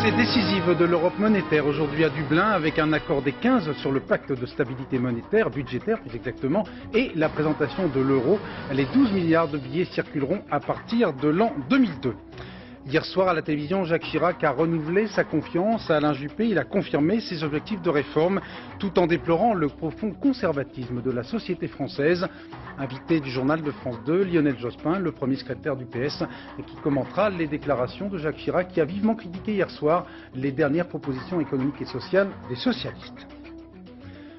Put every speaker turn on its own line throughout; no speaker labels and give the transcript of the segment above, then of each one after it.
L'avancée décisive de l'Europe monétaire aujourd'hui à Dublin avec un accord des 15 sur le pacte de stabilité monétaire, budgétaire plus exactement, et la présentation de l'euro. Les 12 milliards de billets circuleront à partir de l'an 2002. Hier soir à la télévision, Jacques Chirac a renouvelé sa confiance à Alain Juppé. Il a confirmé ses objectifs de réforme tout en déplorant le profond conservatisme de la société française. Invité du journal de France 2, Lionel Jospin, le premier secrétaire du PS, qui commentera les déclarations de Jacques Chirac qui a vivement critiqué hier soir les dernières propositions économiques et sociales des socialistes.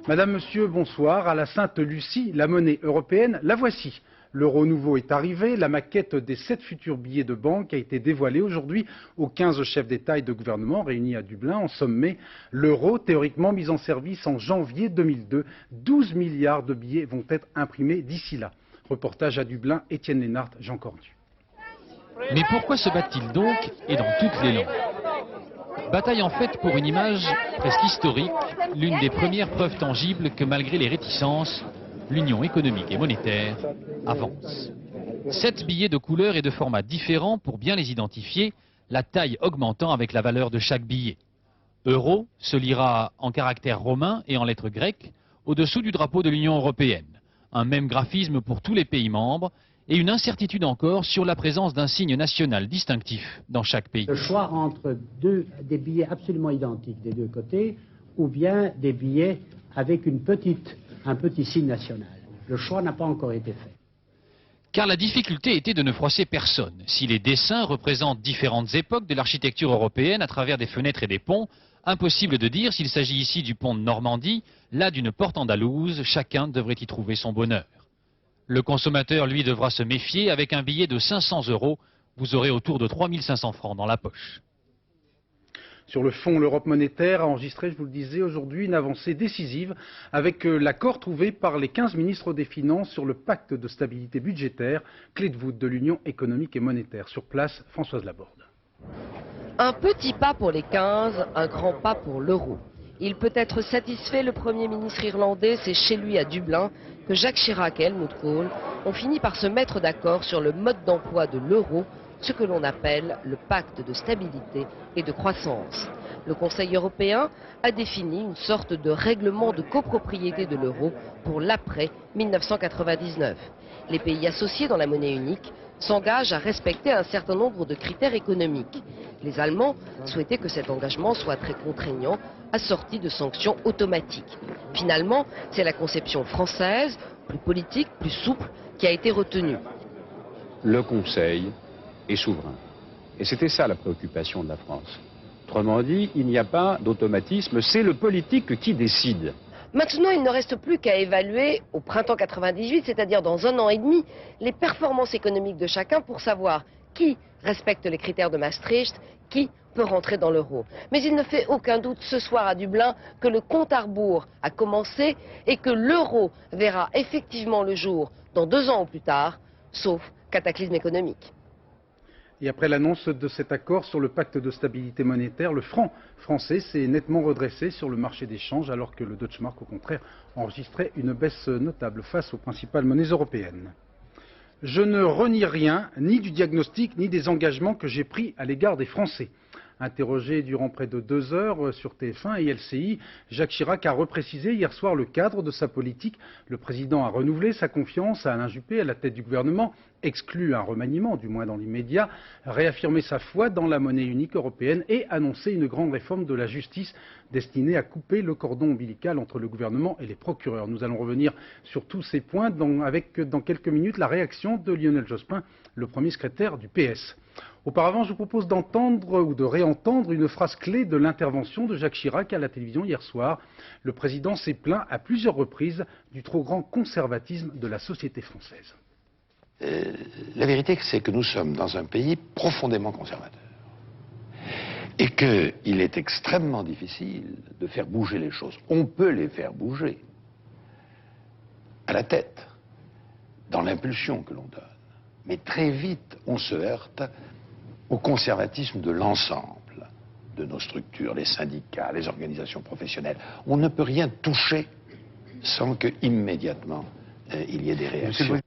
Madame, Monsieur, bonsoir. À la Sainte-Lucie, la monnaie européenne, la voici. L'euro nouveau est arrivé, la maquette des 7 futurs billets de banque a été dévoilée aujourd'hui aux 15 chefs d'État et de gouvernement réunis à Dublin en sommet. L'euro, théoriquement mis en service en janvier 2002, 12 milliards de billets vont être imprimés d'ici là. Reportage à Dublin, Étienne Lénart, Jean Cornu.
Mais pourquoi se battent-ils donc et dans toutes les langues? Bataille en fait pour une image presque historique, l'une des premières preuves tangibles que malgré les réticences, l'Union économique et monétaire avance. 7 billets de couleurs et de formats différents pour bien les identifier, la taille augmentant avec la valeur de chaque billet. Euro se lira en caractères romains et en lettres grecques au-dessous du drapeau de l'Union européenne. Un même graphisme pour tous les pays membres et une incertitude encore sur la présence d'un signe national distinctif dans chaque pays.
Le choix entre des billets absolument identiques des deux côtés ou bien des billets avec un petit signe national. Le choix n'a pas encore été fait.
Car la difficulté était de ne froisser personne. Si les dessins représentent différentes époques de l'architecture européenne à travers des fenêtres et des ponts, impossible de dire s'il s'agit ici du pont de Normandie, là d'une porte andalouse, chacun devrait y trouver son bonheur. Le consommateur, lui, devra se méfier. Avec un billet de 500 €, vous aurez autour de 3 500 francs dans la poche.
Sur le fond, l'Europe monétaire a enregistré, je vous le disais, aujourd'hui une avancée décisive avec l'accord trouvé par les 15 ministres des Finances sur le pacte de stabilité budgétaire, clé de voûte de l'Union économique et monétaire. Sur place, Françoise Laborde.
Un petit pas pour les 15, un grand pas pour l'euro. Il peut être satisfait, le Premier ministre irlandais, c'est chez lui à Dublin que Jacques Chirac et Helmut Kohl ont fini par se mettre d'accord sur le mode d'emploi de l'euro, ce que l'on appelle le pacte de stabilité et de croissance. Le Conseil européen a défini une sorte de règlement de copropriété de l'euro pour l'après 1999. Les pays associés dans la monnaie unique s'engagent à respecter un certain nombre de critères économiques. Les Allemands souhaitaient que cet engagement soit très contraignant, assorti de sanctions automatiques. Finalement, c'est la conception française, plus politique, plus souple, qui a été retenue.
Le Conseil est souverain. Et c'était ça la préoccupation de la France. Autrement dit, il n'y a pas d'automatisme, c'est le politique qui décide.
Maintenant, il ne reste plus qu'à évaluer au printemps 98, c'est-à-dire dans 1 an et demi, les performances économiques de chacun pour savoir qui respecte les critères de Maastricht, qui peut rentrer dans l'euro. Mais il ne fait aucun doute ce soir à Dublin que le compte à rebours a commencé et que l'euro verra effectivement le jour dans 2 ans ou plus tard, sauf cataclysme économique.
Et après l'annonce de cet accord sur le pacte de stabilité monétaire, le franc français s'est nettement redressé sur le marché des changes, alors que le Deutsche Mark, au contraire, enregistrait une baisse notable face aux principales monnaies européennes. Je ne renie rien, ni du diagnostic, ni des engagements que j'ai pris à l'égard des Français. Interrogé durant près de 2 heures sur TF1 et LCI, Jacques Chirac a reprécisé hier soir le cadre de sa politique. Le président a renouvelé sa confiance à Alain Juppé à la tête du gouvernement, exclu un remaniement, du moins dans l'immédiat, réaffirmé sa foi dans la monnaie unique européenne et annoncé une grande réforme de la justice destinée à couper le cordon ombilical entre le gouvernement et les procureurs. Nous allons revenir sur tous ces points avec dans quelques minutes la réaction de Lionel Jospin, le premier secrétaire du PS. Auparavant, je vous propose d'entendre ou de réentendre une phrase clé de l'intervention de Jacques Chirac à la télévision hier soir. Le président s'est plaint à plusieurs reprises du trop grand conservatisme de la société française.
La vérité, c'est que nous sommes dans un pays profondément conservateur. Et qu'il est extrêmement difficile de faire bouger les choses. On peut les faire bouger à la tête, dans l'impulsion que l'on donne. Mais très vite, on se heurte au conservatisme de l'ensemble de nos structures, les syndicats, les organisations professionnelles. On ne peut rien toucher sans que, immédiatement, il y ait des réactions.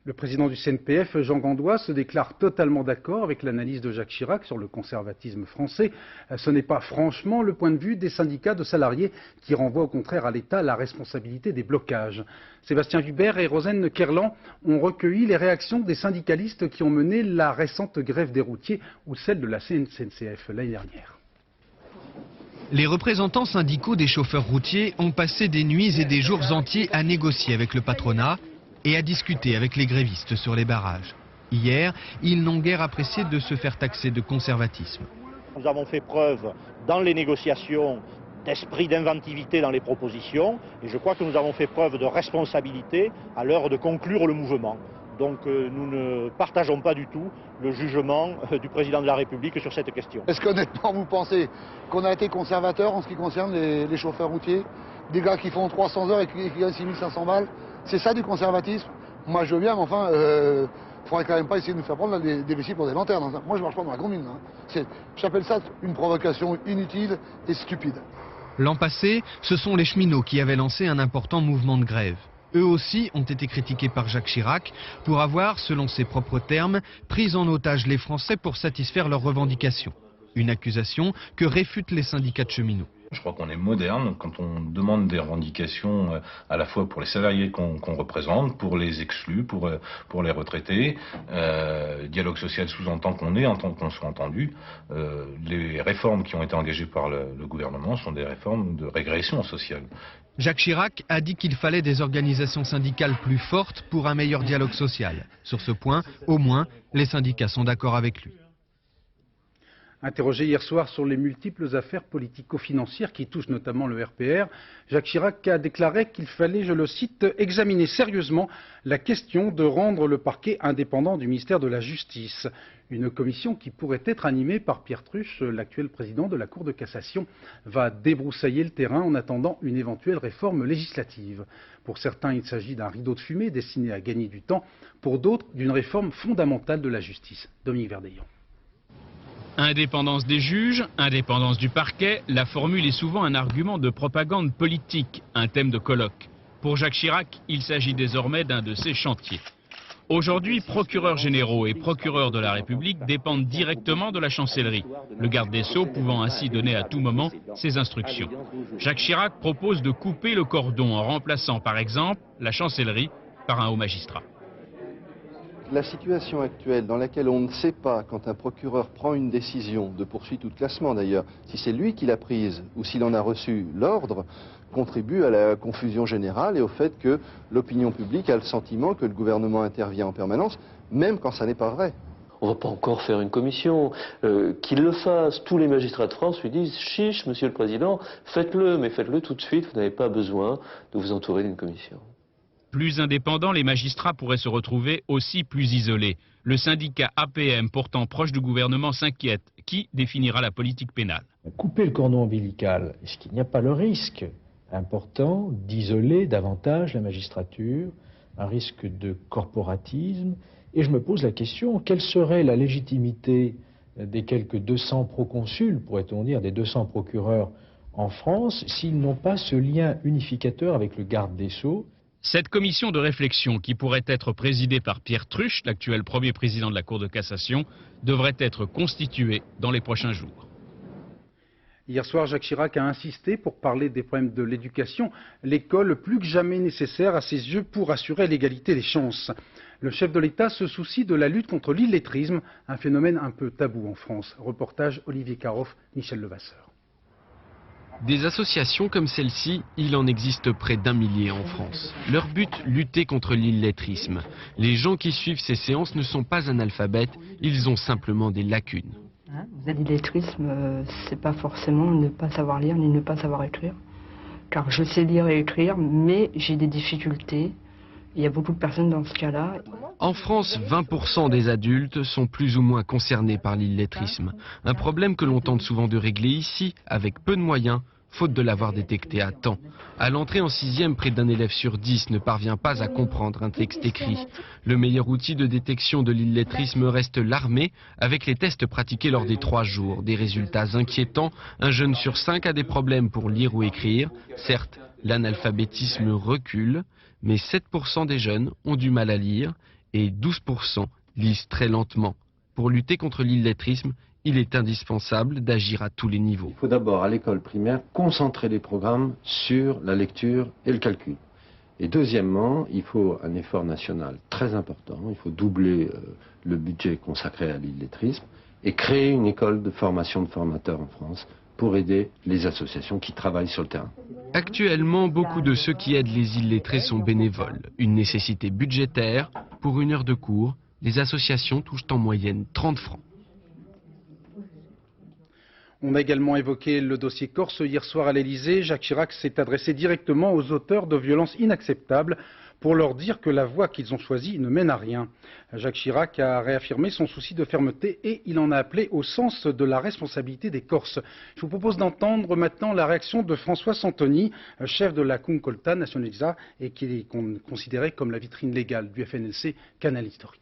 Le président du CNPF, Jean Gandois, se déclare totalement d'accord avec l'analyse de Jacques Chirac sur le conservatisme français. Ce n'est pas franchement le point de vue des syndicats de salariés qui renvoient au contraire à l'État la responsabilité des blocages. Sébastien Hubert et Rosen Kerlan ont recueilli les réactions des syndicalistes qui ont mené la récente grève des routiers ou celle de la SNCF l'année dernière.
Les représentants syndicaux des chauffeurs routiers ont passé des nuits et des jours entiers à négocier avec le patronat et à discuter avec les grévistes sur les barrages. Hier, ils n'ont guère apprécié de se faire taxer de conservatisme.
Nous avons fait preuve dans les négociations d'esprit d'inventivité dans les propositions et je crois que nous avons fait preuve de responsabilité à l'heure de conclure le mouvement. Donc nous ne partageons pas du tout le jugement du président de la République sur cette question.
Est-ce qu'honnêtement vous pensez qu'on a été conservateur en ce qui concerne les chauffeurs routiers? Des gars qui font 300 heures et qui gagnent 6500 balles? C'est ça du conservatisme? Moi je veux bien, mais enfin, faudrait quand même pas essayer de nous faire prendre des vessies pour des lanternes. Hein. Moi je marche pas dans la commune. Hein. J'appelle ça une provocation inutile et stupide.
L'an passé, ce sont les cheminots qui avaient lancé un important mouvement de grève. Eux aussi ont été critiqués par Jacques Chirac pour avoir, selon ses propres termes, pris en otage les Français pour satisfaire leurs revendications. Une accusation que réfutent les syndicats de cheminots.
Je crois qu'on est moderne quand on demande des revendications à la fois pour les salariés qu'on représente, pour les exclus, pour les retraités. Dialogue social sous-entend qu'on soit entendu. Les réformes qui ont été engagées par le gouvernement sont des réformes de régression sociale.
Jacques Chirac a dit qu'il fallait des organisations syndicales plus fortes pour un meilleur dialogue social. Sur ce point, au moins, les syndicats sont d'accord avec lui.
Interrogé hier soir sur les multiples affaires politico-financières qui touchent notamment le RPR, Jacques Chirac a déclaré qu'il fallait, je le cite, examiner sérieusement la question de rendre le parquet indépendant du ministère de la Justice. Une commission qui pourrait être animée par Pierre Truche, l'actuel président de la Cour de cassation, va débroussailler le terrain en attendant une éventuelle réforme législative. Pour certains, il s'agit d'un rideau de fumée destiné à gagner du temps, pour d'autres, d'une réforme fondamentale de la justice. Dominique Verdeillan.
Indépendance des juges, indépendance du parquet, la formule est souvent un argument de propagande politique, un thème de colloque. Pour Jacques Chirac, il s'agit désormais d'un de ses chantiers. Aujourd'hui, procureurs généraux et procureurs de la République dépendent directement de la chancellerie, le garde des Sceaux pouvant ainsi donner à tout moment ses instructions. Jacques Chirac propose de couper le cordon en remplaçant par exemple la chancellerie par un haut magistrat.
La situation actuelle dans laquelle on ne sait pas, quand un procureur prend une décision de poursuite ou de classement d'ailleurs, si c'est lui qui l'a prise ou s'il en a reçu l'ordre, contribue à la confusion générale et au fait que l'opinion publique a le sentiment que le gouvernement intervient en permanence, même quand ça n'est pas vrai.
On ne va pas encore faire une commission. Qu'il le fasse, tous les magistrats de France lui disent « Chiche, monsieur le président, faites-le, mais faites-le tout de suite, vous n'avez pas besoin de vous entourer d'une commission ».
Plus indépendants, les magistrats pourraient se retrouver aussi plus isolés. Le syndicat APM, pourtant proche du gouvernement, s'inquiète. Qui définira la politique pénale?
Couper le cordon ombilical, est-ce qu'il n'y a pas le risque important d'isoler davantage la magistrature, un risque de corporatisme? Et je me pose la question, quelle serait la légitimité des quelques 200 proconsuls, pourrait-on dire, des 200 procureurs en France, s'ils n'ont pas ce lien unificateur avec le garde des Sceaux?
Cette commission de réflexion, qui pourrait être présidée par Pierre Truche, l'actuel premier président de la Cour de cassation, devrait être constituée dans les prochains jours.
Hier soir, Jacques Chirac a insisté pour parler des problèmes de l'éducation, l'école plus que jamais nécessaire à ses yeux pour assurer l'égalité des chances. Le chef de l'État se soucie de la lutte contre l'illettrisme, un phénomène un peu tabou en France. Reportage Olivier Caroff, Michel Levasseur.
Des associations comme celle-ci, il en existe près d'1 millier en France. Leur but, lutter contre l'illettrisme. Les gens qui suivent ces séances ne sont pas analphabètes, ils ont simplement des lacunes.
L'illettrisme, c'est pas forcément ne pas savoir lire ni ne pas savoir écrire. Car je sais lire et écrire, mais j'ai des difficultés. Il y a beaucoup de personnes dans ce cas-là.
En France, 20% des adultes sont plus ou moins concernés par l'illettrisme. Un problème que l'on tente souvent de régler ici, avec peu de moyens, faute de l'avoir détecté à temps. À l'entrée en 6e, près d'un élève sur 10 ne parvient pas à comprendre un texte écrit. Le meilleur outil de détection de l'illettrisme reste l'armée, avec les tests pratiqués lors des 3 jours. Des résultats inquiétants, un jeune sur 5 a des problèmes pour lire ou écrire. Certes, l'analphabétisme recule, mais 7% des jeunes ont du mal à lire et 12% lisent très lentement. Pour lutter contre l'illettrisme, il est indispensable d'agir à tous les niveaux.
Il faut d'abord, à l'école primaire, concentrer les programmes sur la lecture et le calcul. Et deuxièmement, il faut un effort national très important. Il faut doubler le budget consacré à l'illettrisme et créer une école de formation de formateurs en France pour aider les associations qui travaillent sur le terrain.
Actuellement, beaucoup de ceux qui aident les illettrés sont bénévoles. Une nécessité budgétaire. Pour 1 heure de cours, les associations touchent en moyenne 30 francs.
On a également évoqué le dossier Corse hier soir à l'Elysée. Jacques Chirac s'est adressé directement aux auteurs de violences inacceptables pour leur dire que la voie qu'ils ont choisie ne mène à rien. Jacques Chirac a réaffirmé son souci de fermeté et il en a appelé au sens de la responsabilité des Corses. Je vous propose d'entendre maintenant la réaction de François Santoni, chef de la Cuncolta Nationalista et qui est considéré comme la vitrine légale du FNLC, canal historique.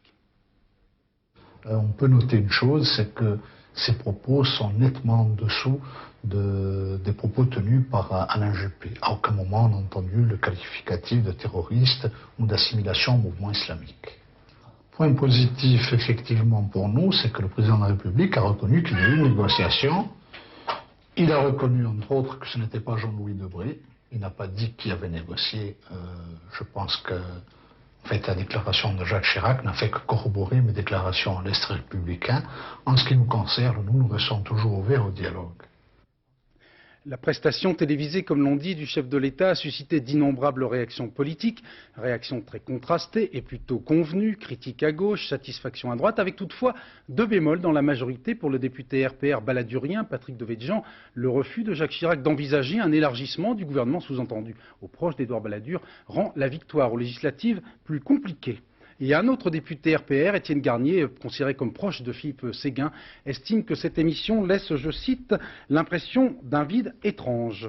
On peut noter une chose, c'est que ces propos sont nettement en dessous des propos tenus par Alain Juppé. À aucun moment on n'a entendu le qualificatif de terroriste ou d'assimilation au mouvement islamique. Point positif, effectivement, pour nous, c'est que le président de la République a reconnu qu'il y a eu une négociation. Il a reconnu, entre autres, que ce n'était pas Jean-Louis Debré. Il n'a pas dit qui avait négocié. Je pense que en fait, la déclaration de Jacques Chirac n'a fait que corroborer mes déclarations à l'Est républicain. En ce qui nous concerne, nous restons toujours ouverts au dialogue.
La prestation télévisée, comme l'on dit, du chef de l'État a suscité d'innombrables réactions politiques, réactions très contrastées et plutôt convenues, critiques à gauche, satisfaction à droite, avec toutefois 2 bémols dans la majorité pour le député RPR baladurien, Patrick Devedjian, le refus de Jacques Chirac d'envisager un élargissement du gouvernement sous-entendu aux proches d'Édouard Balladur rend la victoire aux législatives plus compliquée. Et un autre député RPR, Étienne Garnier, considéré comme proche de Philippe Séguin, estime que cette émission laisse, je cite, l'impression d'un vide étrange.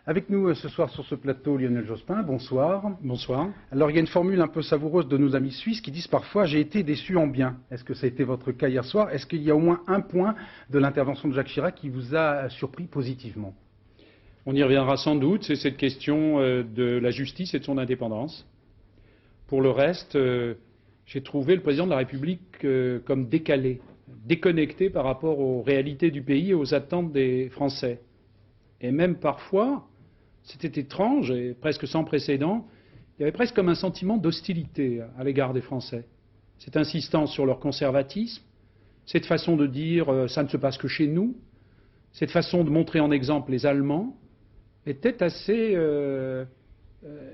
Avec nous ce soir sur ce plateau, Lionel Jospin, bonsoir.
Bonsoir.
Alors il y a une formule un peu savoureuse de nos amis suisses qui disent parfois « j'ai été déçu en bien ». Est-ce que ça a été votre cas hier soir? Est-ce qu'il y a au moins un point de l'intervention de Jacques Chirac qui vous a surpris positivement?
On y reviendra sans doute, c'est cette question de la justice et de son indépendance. Pour le reste, j'ai trouvé le président de la République comme décalé, déconnecté par rapport aux réalités du pays et aux attentes des Français. Et même parfois, c'était étrange et presque sans précédent, il y avait presque comme un sentiment d'hostilité à l'égard des Français. Cette insistance sur leur conservatisme, cette façon de dire ça ne se passe que chez nous, cette façon de montrer en exemple les Allemands, était assez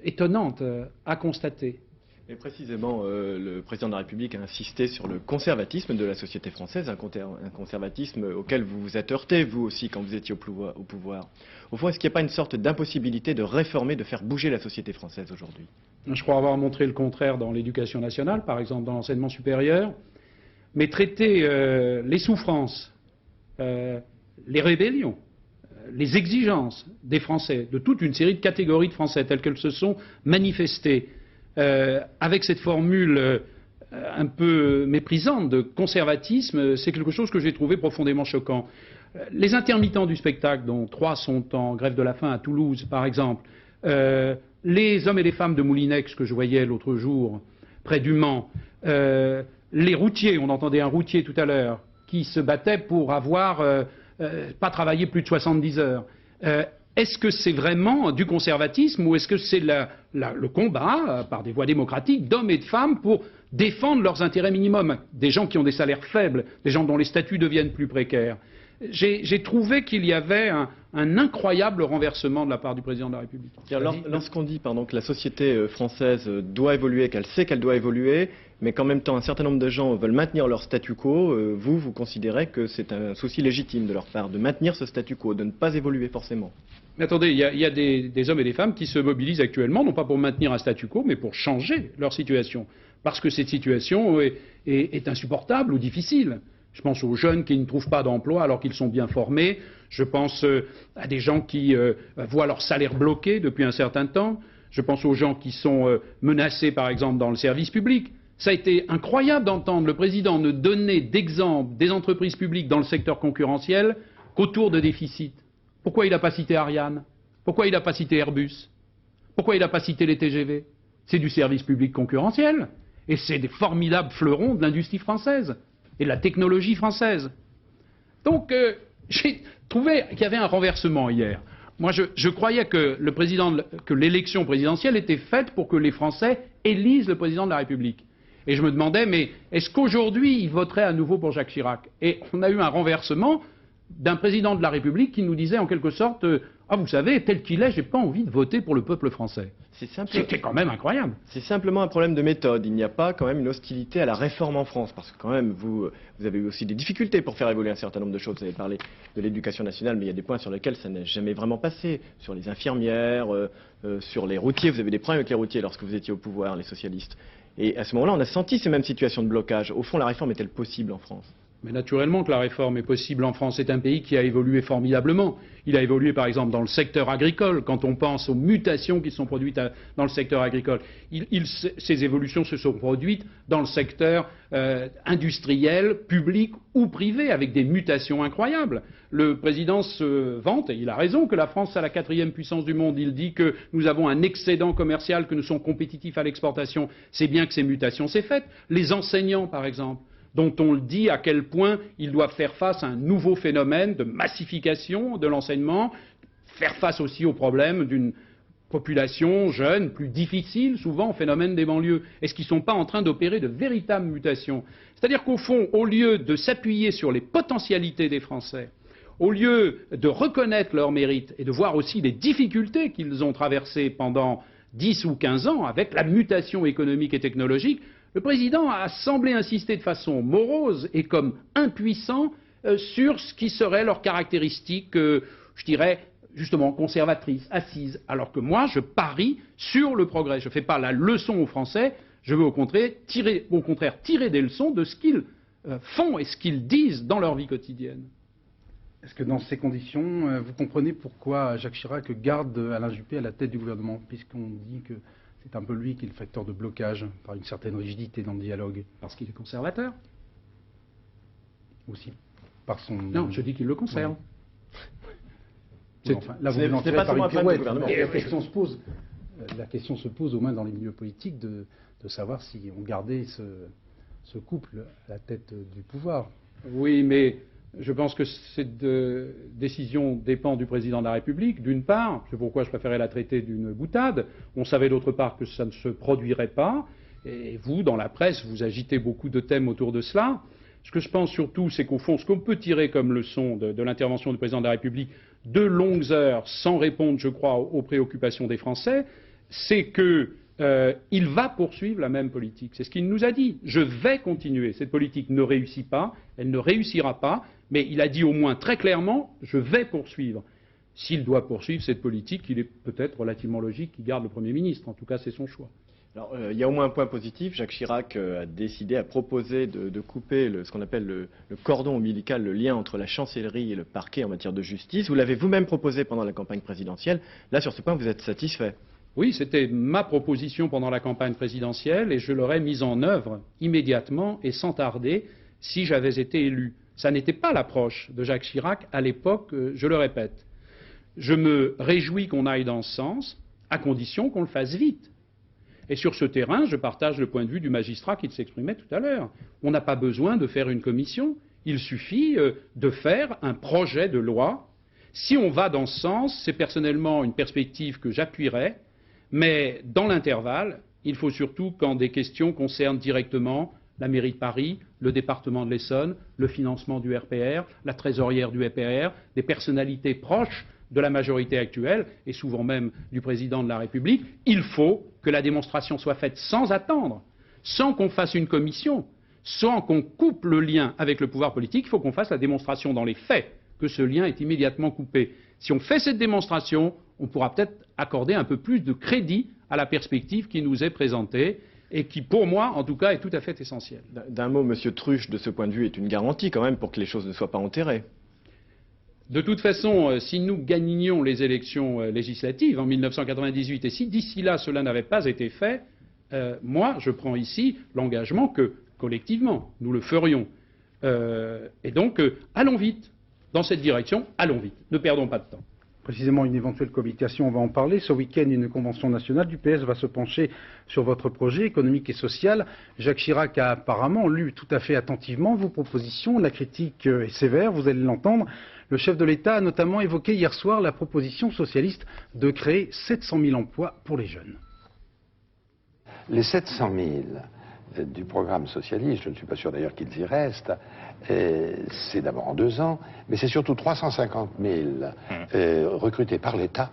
étonnante à constater.
Et précisément, le président de la République a insisté sur le conservatisme de la société française, un conservatisme auquel vous vous êtes heurté, vous aussi, quand vous étiez au pouvoir. Au fond, est-ce qu'il n'y a pas une sorte d'impossibilité de réformer, de faire bouger la société française aujourd'hui?
Je crois avoir montré le contraire dans l'éducation nationale, par exemple dans l'enseignement supérieur. Mais traiter les souffrances, les rébellions, les exigences des Français, de toute une série de catégories de Français telles qu'elles se sont manifestées, avec cette formule un peu méprisante de conservatisme, c'est quelque chose que j'ai trouvé profondément choquant. Les intermittents du spectacle, dont 3 sont en grève de la faim à Toulouse, par exemple, les hommes et les femmes de Moulinex que je voyais l'autre jour, près du Mans, les routiers, on entendait un routier tout à l'heure, qui se battait pour avoir pas travaillé plus de 70 heures. Est-ce que c'est vraiment du conservatisme ou est-ce que c'est le combat, par des voies démocratiques, d'hommes et de femmes pour défendre leurs intérêts minimums? Des gens qui ont des salaires faibles, des gens dont les statuts deviennent plus précaires. J'ai trouvé qu'il y avait un incroyable renversement de la part du président de la République.
Lorsqu'on dit que la société française doit évoluer, qu'elle sait qu'elle doit évoluer, mais qu'en même temps un certain nombre de gens veulent maintenir leur statu quo, vous considérez que c'est un souci légitime de leur part de maintenir ce statu quo, de ne pas évoluer forcément?
Mais attendez, il y a des hommes et des femmes qui se mobilisent actuellement, non pas pour maintenir un statu quo, mais pour changer leur situation. Parce que cette situation est insupportable ou difficile. Je pense aux jeunes qui ne trouvent pas d'emploi alors qu'ils sont bien formés. Je pense à des gens qui voient leur salaire bloqué depuis un certain temps. Je pense aux gens qui sont menacés, par exemple, dans le service public. Ça a été incroyable d'entendre le président ne donner d'exemple des entreprises publiques dans le secteur concurrentiel qu'autour de déficits. Pourquoi il n'a pas cité Ariane? Pourquoi il n'a pas cité Airbus? Pourquoi il n'a pas cité les TGV? C'est du service public concurrentiel. Et c'est des formidables fleurons de l'industrie française et de la technologie française. Donc, j'ai trouvé qu'il y avait un renversement hier. Moi, je croyais que l'élection présidentielle était faite pour que les Français élisent le président de la République. Et je me demandais, mais est-ce qu'aujourd'hui, ils voteraient à nouveau pour Jacques Chirac? Et on a eu un renversement d'un président de la République qui nous disait en quelque sorte « Ah, vous savez, tel qu'il est, j'ai pas envie de voter pour le peuple français ». C'était quand même incroyable.
C'est simplement un problème de méthode. Il n'y a pas quand même une hostilité à la réforme en France, parce que quand même, vous avez eu aussi des difficultés pour faire évoluer un certain nombre de choses. Vous avez parlé de l'éducation nationale, mais il y a des points sur lesquels ça n'a jamais vraiment passé. Sur les infirmières, sur les routiers, vous avez des problèmes avec les routiers lorsque vous étiez au pouvoir, les socialistes. Et à ce moment-là, on a senti ces mêmes situations de blocage. Au fond, la réforme est-elle possible en France ?
Mais naturellement que la réforme est possible en France. C'est un pays qui a évolué formidablement. Il a évolué par exemple dans le secteur agricole, quand on pense aux mutations qui sont produites dans le secteur agricole. Ces évolutions se sont produites dans le secteur industriel, public ou privé, avec des mutations incroyables. Le président se vante, et il a raison, que la France est la 4e puissance du monde. Il dit que nous avons un excédent commercial, que nous sommes compétitifs à l'exportation. C'est bien que ces mutations s'est faites. Les enseignants, par exemple, dont on le dit à quel point ils doivent faire face à un nouveau phénomène de massification de l'enseignement, faire face aussi au problème d'une population jeune, plus difficile, souvent, au phénomène des banlieues. Est-ce qu'ils ne sont pas en train d'opérer de véritables mutations? C'est-à-dire qu'au fond, au lieu de s'appuyer sur les potentialités des Français, au lieu de reconnaître leurs mérites et de voir aussi les difficultés qu'ils ont traversées pendant 10 ou 15 ans avec la mutation économique et technologique, le président a semblé insister de façon morose et comme impuissant sur ce qui serait leur caractéristique, je dirais, justement conservatrice, assise. Alors que moi, je parie sur le progrès. Je ne fais pas la leçon aux Français, je veux au contraire tirer des leçons de ce qu'ils font et ce qu'ils disent dans leur vie quotidienne.
Est-ce que dans ces conditions, vous comprenez pourquoi Jacques Chirac garde Alain Juppé à la tête du gouvernement, puisqu'on dit que c'est un peu lui qui est le facteur de blocage par une certaine rigidité dans le dialogue?
Parce qu'il est conservateur.
Aussi. Par son...
Non, je dis qu'il le conserve.
Oui. Enfin, là, vous l'entrez par une pirouette. La question se pose au moins dans les milieux politiques de savoir si on gardait ce couple à la tête du pouvoir.
Oui, mais je pense que cette décision dépend du président de la République, d'une part. C'est pourquoi je préférais la traiter d'une boutade. On savait d'autre part que ça ne se produirait pas. Et vous, dans la presse, vous agitez beaucoup de thèmes autour de cela. Ce que je pense surtout, c'est qu'au fond, ce qu'on peut tirer comme leçon de l'intervention du président de la République, de longues heures, sans répondre, je crois, aux préoccupations des Français, c'est qu'il va poursuivre la même politique. C'est ce qu'il nous a dit. Je vais continuer. Cette politique ne réussit pas, elle ne réussira pas, mais il a dit au moins très clairement, je vais poursuivre. S'il doit poursuivre cette politique, il est peut-être relativement logique qu'il garde le Premier ministre. En tout cas, c'est son choix.
Alors, il y a au moins un point positif. Jacques Chirac a proposé de couper ce qu'on appelle le cordon ombilical, le lien entre la chancellerie et le parquet en matière de justice. Vous l'avez vous-même proposé pendant la campagne présidentielle. Là, sur ce point, vous êtes satisfait?
Oui, c'était ma proposition pendant la campagne présidentielle et je l'aurais mise en œuvre immédiatement et sans tarder si j'avais été élu. Ça n'était pas l'approche de Jacques Chirac à l'époque, je le répète. Je me réjouis qu'on aille dans ce sens, à condition qu'on le fasse vite. Et sur ce terrain, je partage le point de vue du magistrat qui s'exprimait tout à l'heure. On n'a pas besoin de faire une commission, il suffit de faire un projet de loi. Si on va dans ce sens, c'est personnellement une perspective que j'appuierai, mais dans l'intervalle, il faut surtout, quand des questions concernent directement la mairie de Paris, le département de l'Essonne, le financement du RPR, la trésorière du RPR, des personnalités proches de la majorité actuelle, et souvent même du président de la République, il faut que la démonstration soit faite sans attendre, sans qu'on fasse une commission, sans qu'on coupe le lien avec le pouvoir politique. Il faut qu'on fasse la démonstration dans les faits que ce lien est immédiatement coupé. Si on fait cette démonstration, on pourra peut-être accorder un peu plus de crédit à la perspective qui nous est présentée et qui, pour moi, en tout cas, est tout à fait essentielle.
D'un mot, M. Truche, de ce point de vue, est une garantie quand même pour que les choses ne soient pas enterrées.
De toute façon, si nous gagnions les élections législatives en 1998 et si d'ici là cela n'avait pas été fait, moi je prends ici l'engagement que collectivement nous le ferions. Et donc allons vite dans cette direction, allons vite, ne perdons pas de temps.
précisément une éventuelle cohabitation, on va en parler. Ce week-end, une convention nationale du PS va se pencher sur votre projet économique et social. Jacques Chirac a apparemment lu tout à fait attentivement vos propositions. La critique est sévère, vous allez l'entendre. Le chef de l'État a notamment évoqué hier soir la proposition socialiste de créer 700 000 emplois pour les jeunes.
Les 700 000 du programme socialiste, je ne suis pas sûr d'ailleurs qu'ils y restent, c'est d'abord en 2 ans, mais c'est surtout 350 000 recrutés par l'État,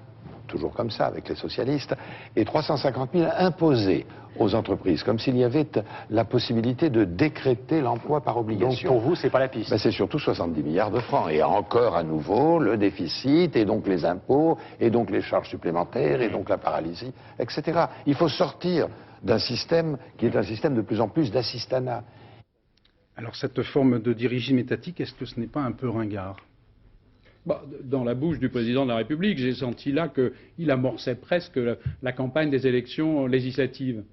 toujours comme ça avec les socialistes, et 350 000 imposés aux entreprises, comme s'il y avait la possibilité de décréter l'emploi par obligation.
Donc pour vous, c'est pas la piste.
Ben, c'est surtout 70 milliards de francs, et encore à nouveau le déficit, et donc les impôts, et donc les charges supplémentaires, et donc la paralysie, etc. Il faut sortir d'un système qui est un système de plus en plus d'assistanat.
Alors cette forme de dirigisme étatique, est-ce que ce n'est pas un peu ringard ?
Dans la bouche du président de la République, j'ai senti là qu'il amorçait presque la campagne des élections législatives.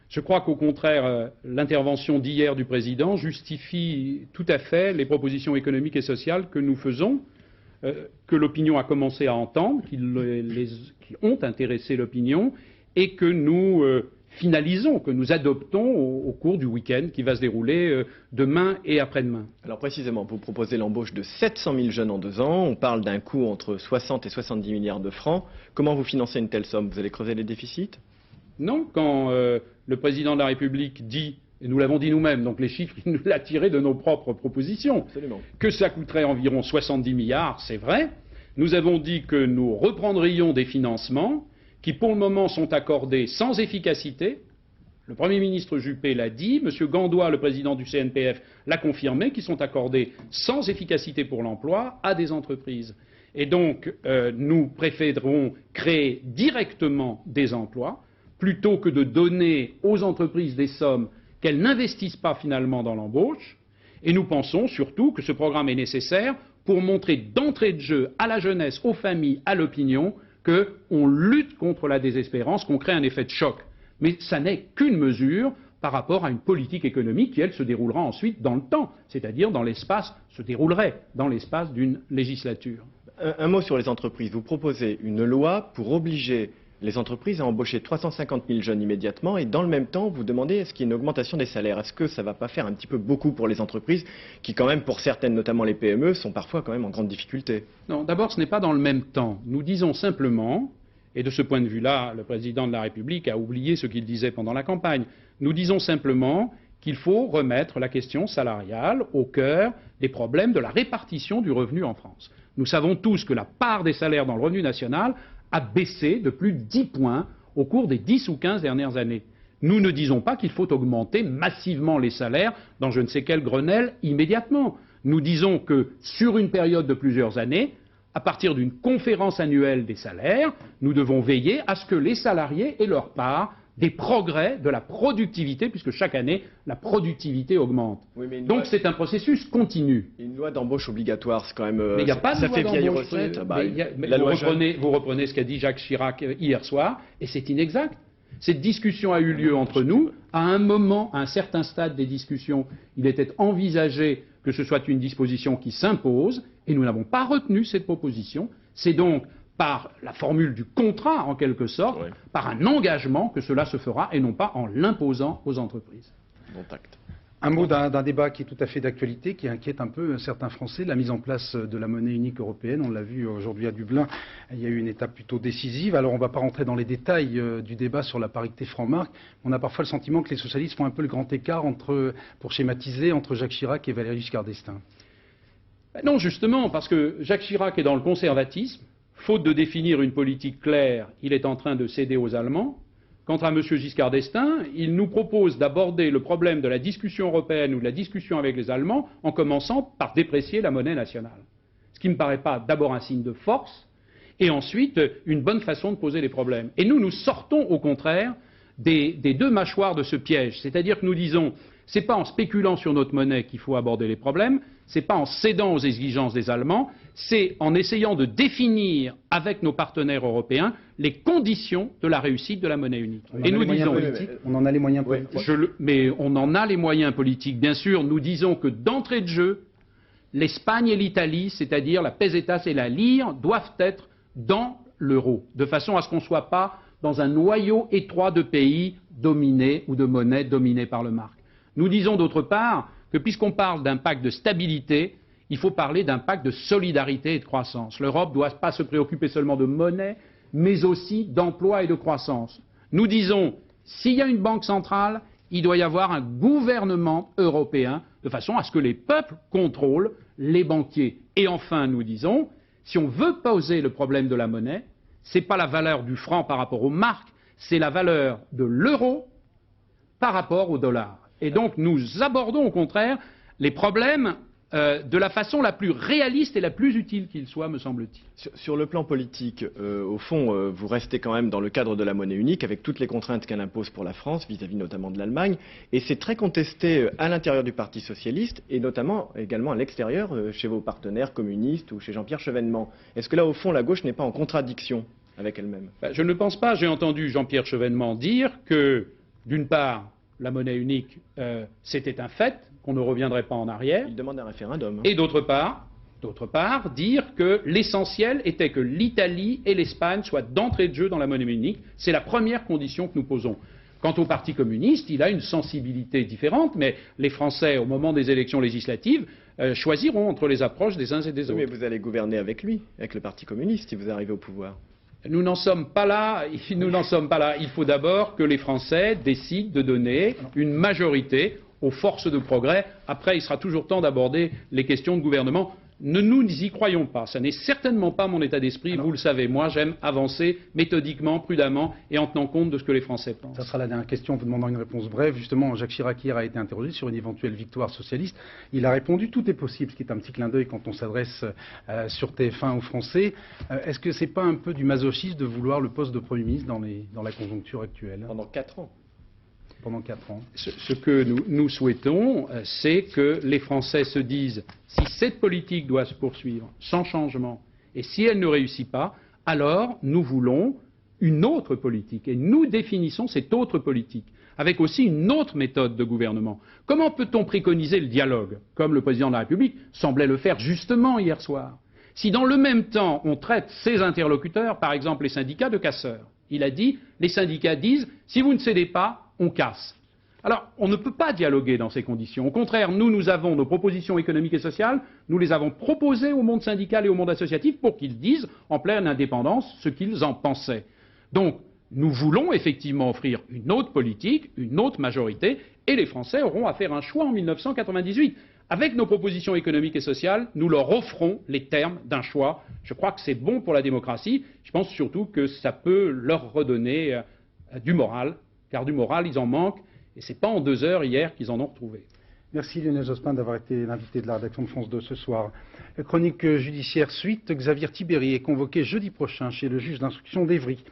Je crois qu'au contraire, l'intervention d'hier du président justifie tout à fait les propositions économiques et sociales que nous faisons, que l'opinion a commencé à entendre, qui ont intéressé l'opinion, et que nous finalisons, que nous adoptons au cours du week-end qui va se dérouler demain et après-demain.
Alors précisément, vous proposez l'embauche de 700 000 jeunes en 2 ans. On parle d'un coût entre 60 et 70 milliards de francs. Comment vous financez une telle somme? Vous allez creuser les déficits?
Non, quand le président de la République dit, et nous l'avons dit nous-mêmes, donc les chiffres, il nous l'a tiré de nos propres propositions,
Absolument.
Que ça coûterait environ 70 milliards, c'est vrai. Nous avons dit que nous reprendrions des financements qui pour le moment sont accordés sans efficacité. Le Premier ministre Juppé l'a dit, M. Gandois, le président du CNPF, l'a confirmé, qui sont accordés sans efficacité pour l'emploi à des entreprises. Et donc, nous préférerons créer directement des emplois, plutôt que de donner aux entreprises des sommes qu'elles n'investissent pas finalement dans l'embauche. Et nous pensons surtout que ce programme est nécessaire pour montrer d'entrée de jeu à la jeunesse, aux familles, à l'opinion, qu'on lutte contre la désespérance, qu'on crée un effet de choc. Mais ça n'est qu'une mesure par rapport à une politique économique qui, elle, se déroulera ensuite dans le temps, c'est-à-dire se déroulerait dans l'espace d'une législature.
Un mot sur les entreprises. Vous proposez une loi pour obliger les entreprises à embaucher 350 000 jeunes immédiatement, et dans le même temps, vous demandez est-ce qu'il y a une augmentation des salaires. Est-ce que ça ne va pas faire un petit peu beaucoup pour les entreprises qui, quand même, pour certaines, notamment les PME, sont parfois quand même en grande difficulté?
Non, d'abord, ce n'est pas dans le même temps. Nous disons simplement, et de ce point de vue-là, le président de la République a oublié ce qu'il disait pendant la campagne, nous disons simplement qu'il faut remettre la question salariale au cœur des problèmes de la répartition du revenu en France. Nous savons tous que la part des salaires dans le revenu national a baissé de plus de 10 points au cours des 10 ou 15 dernières années. Nous ne disons pas qu'il faut augmenter massivement les salaires dans je ne sais quel Grenelle immédiatement. Nous disons que sur une période de plusieurs années, à partir d'une conférence annuelle des salaires, nous devons veiller à ce que les salariés aient leur part des progrès de la productivité, puisque chaque année, la productivité augmente. Oui, donc c'est un processus continu.
Une loi d'embauche obligatoire, c'est quand même...
Mais il n'y a pas de loi
vieille recette.
Vous reprenez ce qu'a dit Jacques Chirac hier soir, et c'est inexact. Cette discussion a eu lieu entre nous. À un moment, à un certain stade des discussions, il était envisagé que ce soit une disposition qui s'impose, et nous n'avons pas retenu cette proposition. C'est donc par la formule du contrat, en quelque sorte, par un engagement que cela se fera, et non pas en l'imposant aux entreprises.
Bon tact.
Un mot d'un débat qui est tout à fait d'actualité, qui inquiète un peu certains Français, la mise en place de la monnaie unique européenne. On l'a vu aujourd'hui à Dublin, il y a eu une étape plutôt décisive. Alors on ne va pas rentrer dans les détails du débat sur la parité franc-marque. On a parfois le sentiment que les socialistes font un peu le grand écart, pour schématiser, entre Jacques Chirac et Valéry Giscard d'Estaing.
Non, justement, parce que Jacques Chirac est dans le conservatisme. Faute de définir une politique claire, il est en train de céder aux Allemands. Quant à M. Giscard d'Estaing, il nous propose d'aborder le problème de la discussion européenne ou de la discussion avec les Allemands en commençant par déprécier la monnaie nationale. Ce qui ne me paraît pas d'abord un signe de force et ensuite une bonne façon de poser les problèmes. Et nous sortons au contraire des deux mâchoires de ce piège. C'est-à-dire que nous disons, ce n'est pas en spéculant sur notre monnaie qu'il faut aborder les problèmes, ce n'est pas en cédant aux exigences des Allemands, c'est en essayant de définir avec nos partenaires européens les conditions de la réussite de la monnaie unique.
Et nous disons, on en a les moyens politiques.
Mais on en a les moyens politiques, bien sûr. Nous disons que d'entrée de jeu, l'Espagne et l'Italie, c'est-à-dire la pesetas et la lire, doivent être dans l'euro, de façon à ce qu'on ne soit pas dans un noyau étroit de pays dominés ou de monnaies dominées par le mark. Nous disons d'autre part que puisqu'on parle d'un pacte de stabilité, il faut parler d'un pacte de solidarité et de croissance. L'Europe ne doit pas se préoccuper seulement de monnaie, mais aussi d'emploi et de croissance. Nous disons, s'il y a une banque centrale, il doit y avoir un gouvernement européen, de façon à ce que les peuples contrôlent les banquiers. Et enfin, nous disons, si on veut poser le problème de la monnaie, ce n'est pas la valeur du franc par rapport au mark, c'est la valeur de l'euro par rapport au dollar. Et donc nous abordons au contraire les problèmes de la façon la plus réaliste et la plus utile qu'il soit, me semble-t-il.
Sur le plan politique, au fond, vous restez quand même dans le cadre de la monnaie unique, avec toutes les contraintes qu'elle impose pour la France, vis-à-vis notamment de l'Allemagne, et c'est très contesté à l'intérieur du Parti socialiste, et notamment également à l'extérieur, chez vos partenaires communistes ou chez Jean-Pierre Chevènement. Est-ce que là, au fond, la gauche n'est pas en contradiction avec elle-même?
Je ne le pense pas. J'ai entendu Jean-Pierre Chevènement dire que, d'une part, la monnaie unique, c'était un fait, qu'on ne reviendrait pas en arrière.
Il demande un référendum.
Et d'autre part, dire que l'essentiel était que l'Italie et l'Espagne soient d'entrée de jeu dans la monnaie unique. C'est la première condition que nous posons. Quant au Parti communiste, il a une sensibilité différente, mais les Français, au moment des élections législatives, choisiront entre les approches des uns et des autres.
Mais vous allez gouverner avec lui, avec le Parti communiste, si vous arrivez au pouvoir.
Nous n'en sommes pas là. Il faut d'abord que les Français décident de donner une majorité aux forces de progrès. Après, il sera toujours temps d'aborder les questions de gouvernement. Ne nous y croyons pas. Ce n'est certainement pas mon état d'esprit. Vous le savez, moi, j'aime avancer méthodiquement, prudemment et en tenant compte de ce que les Français pensent.
Ça sera la dernière question, vous demandant une réponse brève. Justement, Jacques Chirac hier a été interrogé sur une éventuelle victoire socialiste. Il a répondu « tout est possible », ce qui est un petit clin d'œil quand on s'adresse sur TF1 aux Français. Est-ce que ce n'est pas un peu du masochisme de vouloir le poste de Premier ministre dans la conjoncture actuelle?
Pendant 4 ans.
Pendant 4 ans.
Ce que nous souhaitons, c'est que les Français se disent si cette politique doit se poursuivre sans changement et si elle ne réussit pas, alors nous voulons une autre politique. Et nous définissons cette autre politique, avec aussi une autre méthode de gouvernement. Comment peut-on préconiser le dialogue, comme le président de la République semblait le faire justement hier soir, si dans le même temps on traite ses interlocuteurs, par exemple les syndicats, de casseurs? Il a dit, les syndicats disent, si vous ne cédez pas, on casse. Alors, on ne peut pas dialoguer dans ces conditions. Au contraire, nous avons nos propositions économiques et sociales, nous les avons proposées au monde syndical et au monde associatif pour qu'ils disent, en pleine indépendance, ce qu'ils en pensaient. Donc, nous voulons effectivement offrir une autre politique, une autre majorité, et les Français auront à faire un choix en 1998. Avec nos propositions économiques et sociales, nous leur offrons les termes d'un choix. Je crois que c'est bon pour la démocratie. Je pense surtout que ça peut leur redonner du moral, car du moral, ils en manquent. Et ce n'est pas en 2 heures hier qu'ils en ont retrouvé.
Merci Lionel Jospin d'avoir été l'invité de la rédaction de France 2 ce soir. Chronique judiciaire suite, Xavier Tibéri est convoqué jeudi prochain chez le juge d'instruction d'Évry.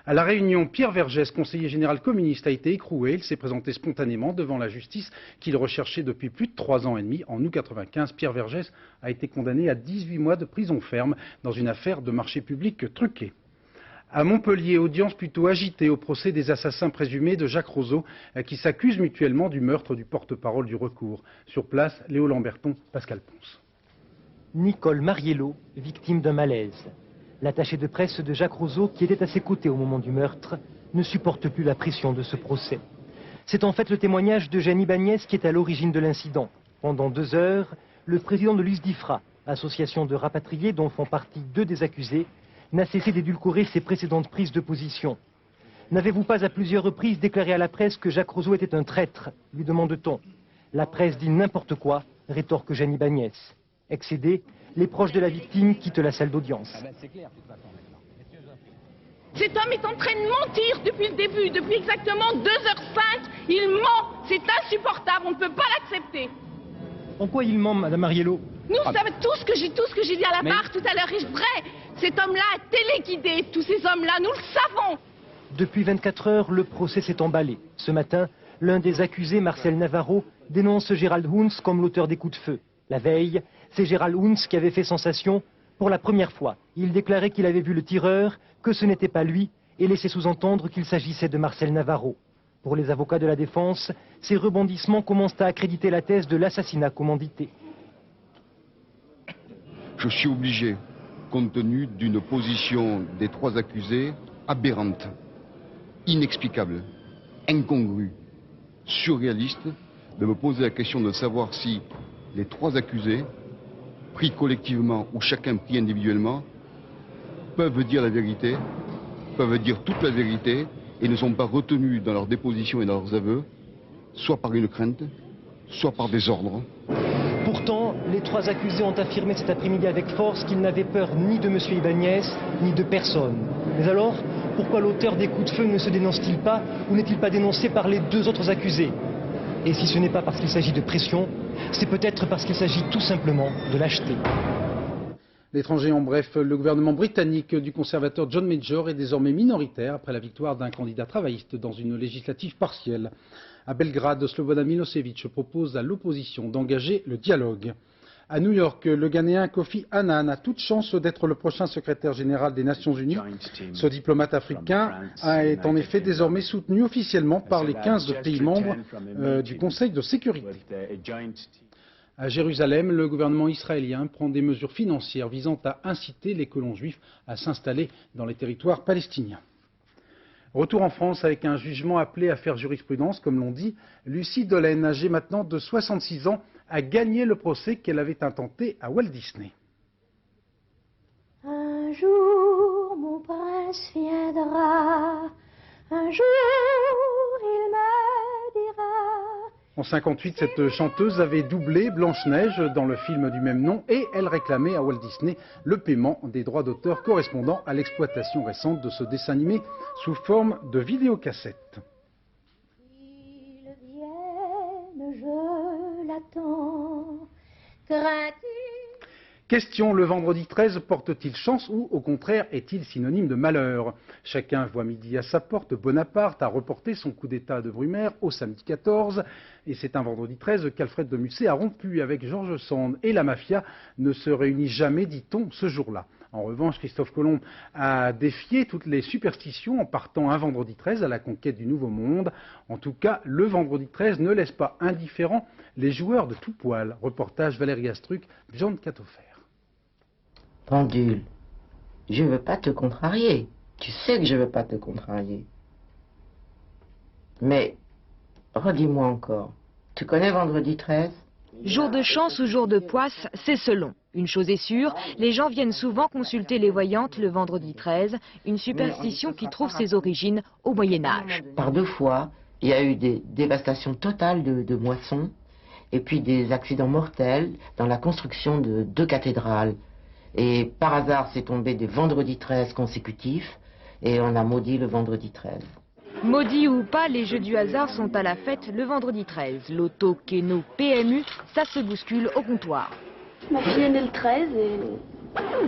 À La Réunion, Pierre Vergès, conseiller général communiste, a été écroué. Il s'est présenté spontanément devant la justice qu'il recherchait depuis plus de 3 ans et demi. En août 1995, Pierre Vergès a été condamné à 18 mois de prison ferme dans une affaire de marché public truqué. À Montpellier, audience plutôt agitée au procès des assassins présumés de Jacques Roseau, qui s'accusent mutuellement du meurtre du porte-parole du recours. Sur place, Léo Lamberton, Pascal Ponce.
Nicole Mariello, victime d'un malaise. L'attaché de presse de Jacques Roseau, qui était à ses côtés au moment du meurtre, ne supporte plus la pression de ce procès. C'est en fait le témoignage d'Eugène Ibanez qui est à l'origine de l'incident. Pendant 2 heures, le président de l'USDIFRA, association de rapatriés dont font partie 2 des accusés, n'a cessé d'édulcorer ses précédentes prises de position. N'avez-vous pas à plusieurs reprises déclaré à la presse que Jacques Roseau était un traître, lui demande-t-on. La presse dit n'importe quoi, rétorque Eugène Ibanez. Excédés, les proches de la victime quittent la salle d'audience.
Cet homme est en train de mentir depuis le début, depuis exactement 2h05. Il ment, c'est insupportable, on ne peut pas l'accepter.
En quoi il ment, Madame Mariello?
Nous savons tout ce que j'ai dit à la barre tout à l'heure est vrai. Cet homme-là a téléguidé tous ces hommes-là, nous le savons.
Depuis 24 heures, le procès s'est emballé. Ce matin, l'un des accusés, Marcel Navarro, dénonce Gérald Hunz comme l'auteur des coups de feu. La veille, c'est Gérald Hunz qui avait fait sensation. Pour la première fois, il déclarait qu'il avait vu le tireur, que ce n'était pas lui, et laissait sous-entendre qu'il s'agissait de Marcel Navarro. Pour les avocats de la défense, ces rebondissements commencent à accréditer la thèse de l'assassinat commandité.
Je suis obligé
compte tenu d'une position des trois accusés aberrante, inexplicable, incongrue, surréaliste, de me poser la question de savoir si les trois accusés, pris collectivement ou chacun pris individuellement, peuvent dire la vérité, peuvent dire toute la vérité et ne sont pas retenus dans leurs dépositions et dans leurs aveux, soit par une crainte, soit par des ordres.
Pourtant, les trois accusés ont affirmé cet après-midi avec force qu'ils n'avaient peur ni de M. Ibáñez, ni de personne. Mais alors, pourquoi l'auteur des coups de feu ne se dénonce-t-il pas ou n'est-il pas dénoncé par les deux autres accusés? Et si ce n'est pas parce qu'il s'agit de pression, c'est peut-être parce qu'il s'agit tout simplement de lâcheté.
L'étranger en bref, le gouvernement britannique du conservateur John Major est désormais minoritaire après la victoire d'un candidat travailliste dans une législative partielle. À Belgrade, Slobodan Milosevic propose à l'opposition d'engager le dialogue. À New York, le Ghanéen Kofi Annan a toute chance d'être le prochain secrétaire général des Nations Unies. Ce diplomate africain est en effet désormais soutenu officiellement par les 15 pays membres du Conseil de sécurité. À Jérusalem, le gouvernement israélien prend des mesures financières visant à inciter les colons juifs à s'installer dans les territoires palestiniens. Retour en France avec un jugement appelé à faire jurisprudence, comme l'on dit. Lucie Dolène, âgée maintenant de 66 ans, a gagné le procès qu'elle avait intenté à Walt Disney.
Un jour, mon prince viendra, un jour, il me dira.
En 1958, cette chanteuse avait doublé Blanche-Neige dans le film du même nom et elle réclamait à Walt Disney le paiement des droits d'auteur correspondant à l'exploitation récente de ce dessin animé sous forme de vidéocassette.
Qu'il vienne, je l'attends, crains-tu?
Question, le vendredi 13 porte-t-il chance ou au contraire est-il synonyme de malheur? Chacun voit midi à sa porte, Bonaparte a reporté son coup d'état de Brumaire au samedi 14 et c'est un vendredi 13 qu'Alfred de Musset a rompu avec George Sand et la mafia ne se réunit jamais, dit-on, ce jour-là. En revanche, Christophe Colomb a défié toutes les superstitions en partant un vendredi 13 à la conquête du Nouveau Monde. En tout cas, le vendredi 13 ne laisse pas indifférents les joueurs de tout poil. Reportage Valérie Astruc, John Catofer.
Pendule, je ne veux pas te contrarier. Tu sais que je ne veux pas te contrarier. Mais, redis-moi encore, tu connais vendredi 13 ?
Jour de chance ou jour de poisse, c'est selon. Une chose est sûre, les gens viennent souvent consulter les voyantes le vendredi 13, une superstition qui trouve ses origines au Moyen-Âge.
Par deux fois, il y a eu des dévastations totales de moissons et puis des accidents mortels dans la construction de 2 cathédrales. Et par hasard, c'est tombé des vendredis 13 consécutifs et on a maudit le vendredi 13.
Maudit ou pas, les jeux du hasard sont à la fête le vendredi 13. Loto, Keno, PMU, ça se bouscule au comptoir.
Ma fille est née le 13 et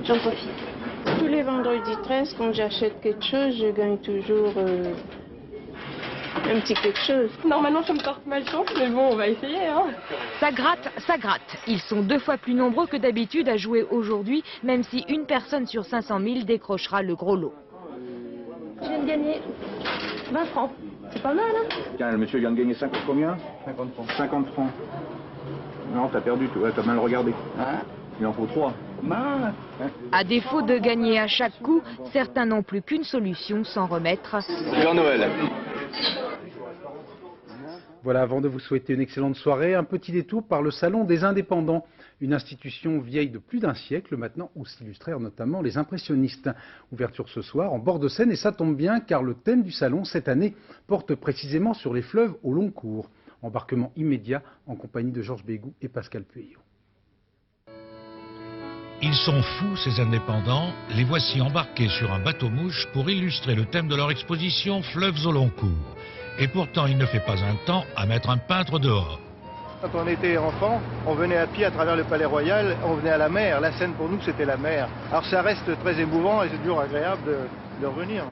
j'en profite. Tous les vendredis 13, quand j'achète quelque chose, je gagne toujours un petit quelque chose. Normalement, ça me porte malchance, mais bon, on va essayer. Hein.
Ça gratte, ça gratte. Ils sont 2 fois plus nombreux que d'habitude à jouer aujourd'hui, même si une personne sur 500 000 décrochera le gros lot.
Je viens de gagner 20 francs. C'est pas mal, hein?
Tiens, le monsieur vient de gagner 50 combien? 50 francs. 50 francs. Non, t'as perdu, t'as mal regardé. Hein? Il en faut 3. Mince.
À défaut de gagner à chaque coup, certains n'ont plus qu'une solution, s'en remettre.
Joyeux Noël.
Voilà, avant de vous souhaiter une excellente soirée, un petit détour par le Salon des Indépendants, une institution vieille de plus d'un siècle maintenant où s'illustrèrent notamment les impressionnistes. Ouverture ce soir en bord de Seine et ça tombe bien car le thème du salon cette année porte précisément sur les fleuves au long cours. Embarquement immédiat en compagnie de Georges Bégou et Pascal Pueyo.
Ils sont fous, ces indépendants. Les voici embarqués sur un bateau-mouche pour illustrer le thème de leur exposition « Fleuves au long cours ». Et pourtant, il ne fait pas un temps à mettre un peintre dehors.
Quand on était enfant, on venait à pied à travers le Palais Royal, on venait à la mer. La Seine, pour nous, c'était la mer. Alors ça reste très émouvant et c'est toujours agréable de revenir.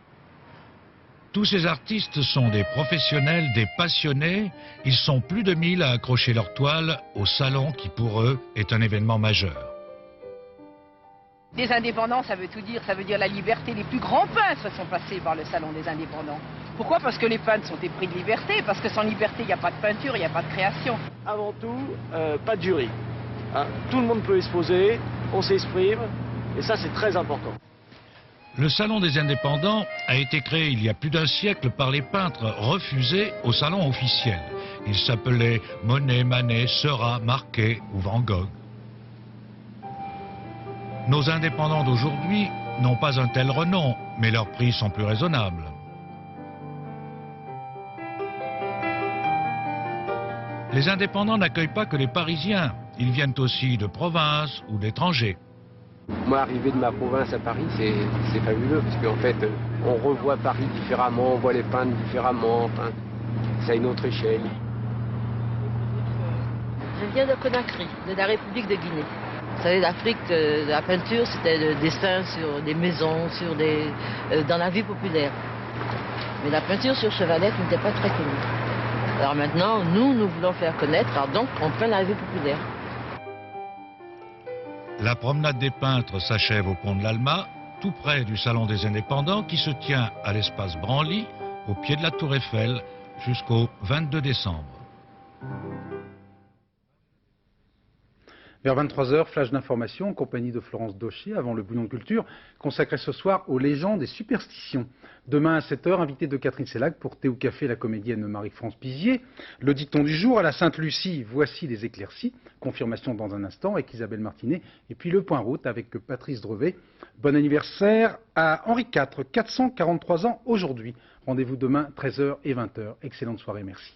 Tous ces artistes sont des professionnels, des passionnés. Ils sont plus de 1000 à accrocher leur toile au salon qui, pour eux, est un événement majeur.
Des indépendants, ça veut tout dire, ça veut dire la liberté. Les plus grands peintres sont passés par le salon des indépendants. Pourquoi? Parce que les peintres sont épris de liberté, parce que sans liberté, il n'y a pas de peinture, il n'y a pas de création.
Avant tout, pas de jury. Hein. Tout le monde peut exposer, on s'exprime,
Et ça, c'est très important.
Le Salon des indépendants a été créé il y a plus d'un siècle par les peintres refusés au salon officiel. Ils s'appelaient Monet, Manet, Seurat, Marquet ou Van Gogh. Nos indépendants d'aujourd'hui n'ont pas un tel renom, mais leurs prix sont plus raisonnables. Les indépendants n'accueillent pas que les Parisiens, ils viennent aussi de province ou d'étrangers.
Moi, arriver de ma province à Paris, c'est fabuleux, parce qu'en fait, on revoit Paris différemment, on voit les peintres différemment, enfin, c'est à une autre échelle.
Je viens de Conakry, de la République de Guinée. Vous savez, l'Afrique, la peinture, c'était le dessin sur des maisons, dans la vie populaire. Mais la peinture sur chevalette n'était pas très connue. Alors maintenant, nous voulons faire connaître, alors donc on peint la vie populaire.
La promenade des peintres s'achève au pont de l'Alma, tout près du Salon des indépendants qui se tient à l'espace Branly, au pied de la Tour Eiffel, jusqu'au 22 décembre.
Vers 23h, flash d'information en compagnie de Florence Daucher avant le bouillon de culture, consacré ce soir aux légendes et superstitions. Demain à 7h, invité de Catherine Sellac pour Thé ou Café, la comédienne Marie-France Pizier. Le dicton du jour à la Sainte-Lucie, voici les éclaircies. Confirmation dans un instant avec Isabelle Martinet. Et puis le point route avec Patrice Drevet. Bon anniversaire à Henri IV, 443 ans aujourd'hui. Rendez-vous demain 13h et 20h. Excellente soirée, merci.